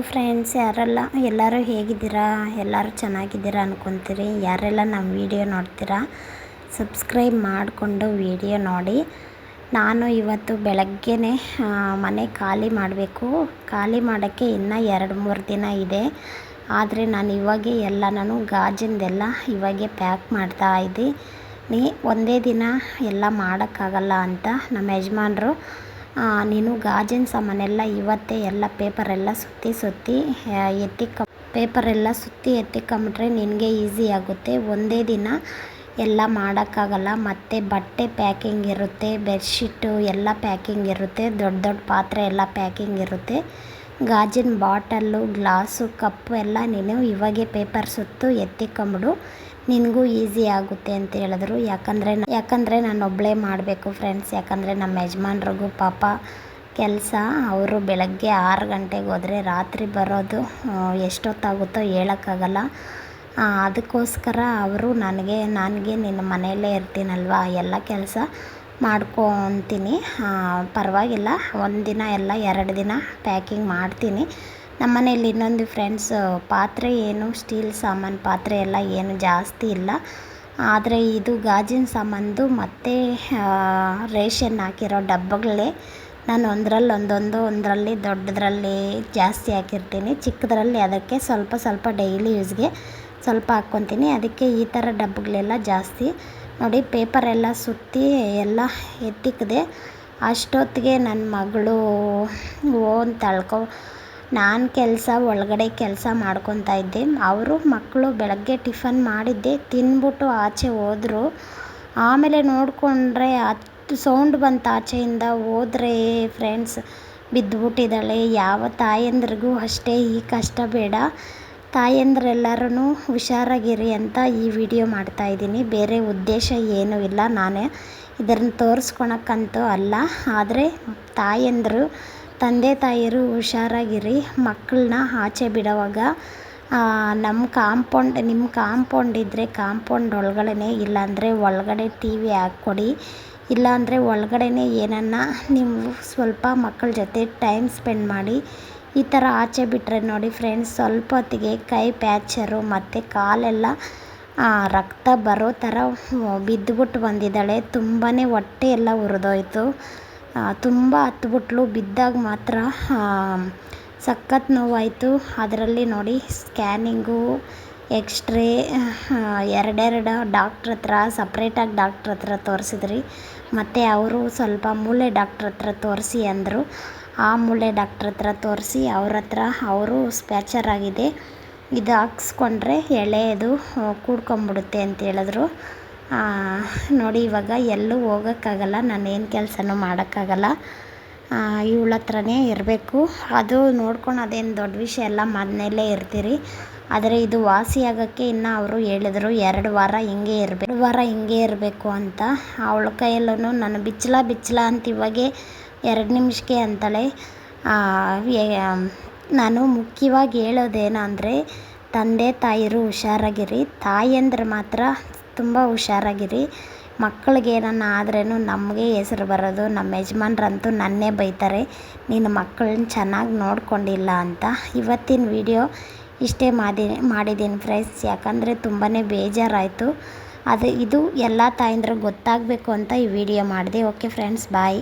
Friends, ಎಲ್ಲರೂ ಹೇಗಿದ್ದೀರಾ? ಎಲ್ಲರೂ ಚೆನ್ನಾಗಿದ್ದೀರಾ ಅನ್ಕೊತೀರಿ. ಯಾರೆಲ್ಲ ನಮ್ಮ ವಿಡಿಯೋ ನೋಡ್ತೀರಾ ಸಬ್ಸ್ಕ್ರೈಬ್ ಮಾಡಿಕೊಂಡು ವಿಡಿಯೋ ನೋಡಿ. ನಾನು ಇವತ್ತು ಬೆಳಗ್ಗೆನೇ ಮನೆ ಖಾಲಿ ಮಾಡಬೇಕು. ಖಾಲಿ ಮಾಡೋಕ್ಕೆ ಇನ್ನೂ 2-3 ದಿನ ಇದೆ. ಆದರೆ ನಾನು ಇವಾಗೆ ನಾನು ಗಾಜಿಂದೆಲ್ಲ ಇವಾಗೆ ಪ್ಯಾಕ್ ಮಾಡ್ತಾ ಇದ್ದೀನಿ. ಒಂದೇ ದಿನ ಎಲ್ಲ ಮಾಡೋಕ್ಕಾಗಲ್ಲ ಅಂತ ನಮ್ಮ ಯಜಮಾನರು, ನೀನು ಗಾಜಿನ ಸಾಮಾನೆಲ್ಲ ಇವತ್ತೇ ಎಲ್ಲ ಪೇಪರೆಲ್ಲ ಸುತ್ತಿ ಎತ್ತಿಕೊಂಬಿಟ್ರೆ ನಿನಗೆ ಈಸಿ ಆಗುತ್ತೆ. ಒಂದೇ ದಿನ ಎಲ್ಲ ಮಾಡೋಕ್ಕಾಗಲ್ಲ. ಮತ್ತು ಬಟ್ಟೆ ಪ್ಯಾಕಿಂಗ್ ಇರುತ್ತೆ, ಬೆಡ್ಶೀಟು ಎಲ್ಲ ಪ್ಯಾಕಿಂಗ್ ಇರುತ್ತೆ, ದೊಡ್ಡ ಪಾತ್ರೆ ಎಲ್ಲ ಪ್ಯಾಕಿಂಗ್ ಇರುತ್ತೆ. ಗಾಜಿನ ಬಾಟಲ್ಲು, ಗ್ಲಾಸು, ಕಪ್ಪು ಎಲ್ಲ ನೀನು ಇವಾಗೆ ಪೇಪರ್ ಸುತ್ತು ಎತ್ತಿಕೊಂಬಿಡು, ನಿನಗೂ ಈಸಿ ಆಗುತ್ತೆ ಅಂತ ಹೇಳಿದ್ರು. ಯಾಕಂದರೆ ನಾನು ಒಬ್ಬಳೇ ಮಾಡಬೇಕು ಫ್ರೆಂಡ್ಸ್. ಯಾಕಂದರೆ ನಮ್ಮ ಯಜಮಾನ್ರಿಗೂ ಪಾಪ ಕೆಲಸ. ಅವರು ಬೆಳಗ್ಗೆ 6 ಗಂಟೆಗೆ ಹೋದರೆ ರಾತ್ರಿ ಬರೋದು ಎಷ್ಟೊತ್ತಾಗುತ್ತೋ ಹೇಳೋಕ್ಕಾಗಲ್ಲ. ಅದಕ್ಕೋಸ್ಕರ ಅವರು ನನಗೆ ನಿನ್ನ ಮನೆಯಲ್ಲೇ ಇರ್ತೀನಲ್ವ, ಎಲ್ಲ ಕೆಲಸ ಮಾಡ್ಕೊತೀನಿ, ಪರವಾಗಿಲ್ಲ, ಒಂದಿನ ಎಲ್ಲ 2 ದಿನ ಪ್ಯಾಕಿಂಗ್ ಮಾಡ್ತೀನಿ. ನಮ್ಮ ಮನೇಲಿ ಇನ್ನೊಂದು ಫ್ರೆಂಡ್ಸ್, ಪಾತ್ರೆ ಏನು ಸ್ಟೀಲ್ ಸಾಮಾನು ಪಾತ್ರೆ ಎಲ್ಲ ಏನು ಜಾಸ್ತಿ ಇಲ್ಲ. ಆದರೆ ಇದು ಗಾಜಿನ ಸಾಮಾನು ಮತ್ತು ರೇಷನ್ ಹಾಕಿರೋ ಡಬ್ಬಗಳೇ ನಾನು ಒಂದರಲ್ಲಿ ದೊಡ್ಡದ್ರಲ್ಲಿ ಜಾಸ್ತಿ ಹಾಕಿರ್ತೀನಿ, ಚಿಕ್ಕದ್ರಲ್ಲಿ ಅದಕ್ಕೆ ಸ್ವಲ್ಪ ಡೈಲಿ ಯೂಸ್ಗೆ ಸ್ವಲ್ಪ ಹಾಕ್ಕೊತೀನಿ. ಅದಕ್ಕೆ ಈ ಥರ ಡಬ್ಬಗಳೆಲ್ಲ ಜಾಸ್ತಿ. ನೋಡಿ, ಪೇಪರೆಲ್ಲ ಸುತ್ತಿ ಎಲ್ಲ ಎತ್ತಿಕ್ಕಿದೆ. ಅಷ್ಟೊತ್ತಿಗೆ ನನ್ನ ಮಗಳು ನಾನು ಒಳಗಡೆ ಕೆಲಸ ಮಾಡ್ಕೊತಾ ಇದ್ದೆ. ಮಕ್ಕಳು ಬೆಳಗ್ಗೆ ಟಿಫನ್ ಮಾಡಿದ್ದೆ ತಿಂದ್ಬಿಟ್ಟು ಆಚೆ ಹೋದರು. ಆಮೇಲೆ ನೋಡಿಕೊಂಡ್ರೆ ಸೌಂಡ್ ಬಂತು ಆಚೆಯಿಂದ. ಹೋದ್ರೆ ಫ್ರೆಂಡ್ಸ್ ಬಿದ್ದುಬಿಟ್ಟಿದ್ದಾಳೆ. ಯಾವ ತಾಯಂದ್ರಿಗೂ ಅಷ್ಟೇ ಈ ಕಷ್ಟ ಬೇಡ. ತಾಯಂದ್ರೆಲ್ಲರೂ ಹುಷಾರಾಗಿರಿ ಅಂತ ಈ ವಿಡಿಯೋ ಮಾಡ್ತಾಯಿದ್ದೀನಿ. ಬೇರೆ ಉದ್ದೇಶ ಏನೂ ಇಲ್ಲ, ನಾನು ಇದನ್ನು ತೋರಿಸ್ಕೊಳಕ್ಕಂತೂ ಅಲ್ಲ. ಆದರೆ ತಂದೆ ತಾಯಿಯರು ಹುಷಾರಾಗಿರಿ. ಮಕ್ಕಳನ್ನ ಆಚೆ ಬಿಡೋವಾಗ ನಿಮ್ಮ ಕಾಂಪೌಂಡ್ ಇದ್ದರೆ ಕಾಂಪೌಂಡ್ ಒಳಗಡೆ, ಇಲ್ಲಾಂದರೆ ಒಳಗಡೆ TV ಹಾಕ್ಕೊಡಿ. ಇಲ್ಲಾಂದರೆ ಒಳಗಡೆನೇ ಏನನ್ನ ನೀವು ಸ್ವಲ್ಪ ಮಕ್ಕಳ ಜೊತೆ ಟೈಮ್ ಸ್ಪೆಂಡ್ ಮಾಡಿ. ಈ ಥರ ಆಚೆ ಬಿಟ್ಟರೆ ನೋಡಿ ಫ್ರೆಂಡ್ಸ್, ಸ್ವಲ್ಪ ಹೊತ್ತಿಗೆ ಕೈ ಪ್ಯಾಚರು ಮತ್ತು ಕಾಲೆಲ್ಲ ರಕ್ತ ಬರೋ ಥರ ಬಿದ್ದುಬಿಟ್ಟು ಬಂದಿದ್ದಾಳೆ. ತುಂಬಾ ಹೊಟ್ಟೆ ಎಲ್ಲ ಉರಿದೋಯ್ತು. ತುಂಬ ಹತ್ಬಿಟ್ಲು. ಬಿದ್ದಾಗ ಮಾತ್ರ ಸಖತ್ ನೋವಾಯಿತು. ಅದರಲ್ಲಿ ನೋಡಿ ಸ್ಕ್ಯಾನಿಂಗು, ಎಕ್ಸ್ರೇ ಎರಡೆರಡು ಸಪ್ರೇಟಾಗಿ ಡಾಕ್ಟ್ರ್ ಹತ್ರ ತೋರಿಸಿದ್ರಿ. ಮತ್ತು ಅವರು ಸ್ವಲ್ಪ ಮೂಳೆ ಡಾಕ್ಟ್ರ್ ಹತ್ರ ತೋರಿಸಿ ಅಂದರು. ಆ ಮೂಳೆ ಡಾಕ್ಟ್ರ್ ಹತ್ರ ತೋರಿಸಿ ಅವರು ಸ್ಪ್ಯಾಚರ್ ಆಗಿದೆ, ಇದು ಹಾಕ್ಸ್ಕೊಂಡ್ರೆ ಎಳೆಯದು ಕೂಡ್ಕೊಂಬಿಡುತ್ತೆ ಅಂತ ಹೇಳಿದ್ರು. ನೋಡಿ, ಇವಾಗ ಎಲ್ಲೂ ಹೋಗೋಕ್ಕಾಗಲ್ಲ, ನಾನೇನು ಕೆಲಸನೂ ಮಾಡೋಕ್ಕಾಗಲ್ಲ, ಇವಳ ಹತ್ರನೇ ಇರಬೇಕು. ಅದು ನೋಡ್ಕೊಂಡು ಅದೇನು ದೊಡ್ಡ ವಿಷಯ ಎಲ್ಲ ಮನೆಯಲ್ಲೇ ಇರ್ತೀರಿ. ಆದರೆ ಇದು ವಾಸಿ ಆಗೋಕ್ಕೆ ಇನ್ನು ಅವರು ಹೇಳಿದ್ರು 2 ವಾರ ಹಿಂಗೆ ಇರಬೇಕು ಅಂತ. ಅವಳ ಕೈಯಲ್ಲೂ ನಾನು ಬಿಚ್ಚಲ ಅಂತ ಇವಾಗೆ 2 ನಿಮಿಷಕ್ಕೆ ಅಂತಾಳೆ. ನಾನು ಮುಖ್ಯವಾಗಿ ಹೇಳೋದೇನೆಂದರೆ, ತಂದೆ ತಾಯಿರು ಹುಷಾರಾಗಿರಿ. ತಾಯಂದ್ರೆ ಮಾತ್ರ ತುಂಬ ಹುಷಾರಾಗಿರಿ. ಮಕ್ಕಳಿಗೆ ಏನನ್ನ ಆದ್ರೂ ನಮಗೆ ಹೆಸರು ಬರೋದು. ನಮ್ಮ ಯಜಮಾನ್ರಂತೂ ನನ್ನೇ ಬೈತಾರೆ, ನೀನು ಮಕ್ಕಳನ್ನ ಚೆನ್ನಾಗಿ ನೋಡ್ಕೊಂಡಿಲ್ಲ ಅಂತ. ಇವತ್ತಿನ ವಿಡಿಯೋ ಇಷ್ಟೇ ಮಾಡಿದ್ದೀನಿ ಫ್ರೆಂಡ್ಸ್. ಯಾಕಂದರೆ ತುಂಬಾ ಬೇಜಾರಾಯಿತು. ಇದು ಎಲ್ಲ ತಾಯಂದ್ರಿಗೆ ಗೊತ್ತಾಗಬೇಕು ಅಂತ ಈ ವಿಡಿಯೋ ಮಾಡಿದೆ. ಓಕೆ ಫ್ರೆಂಡ್ಸ್, ಬಾಯ್.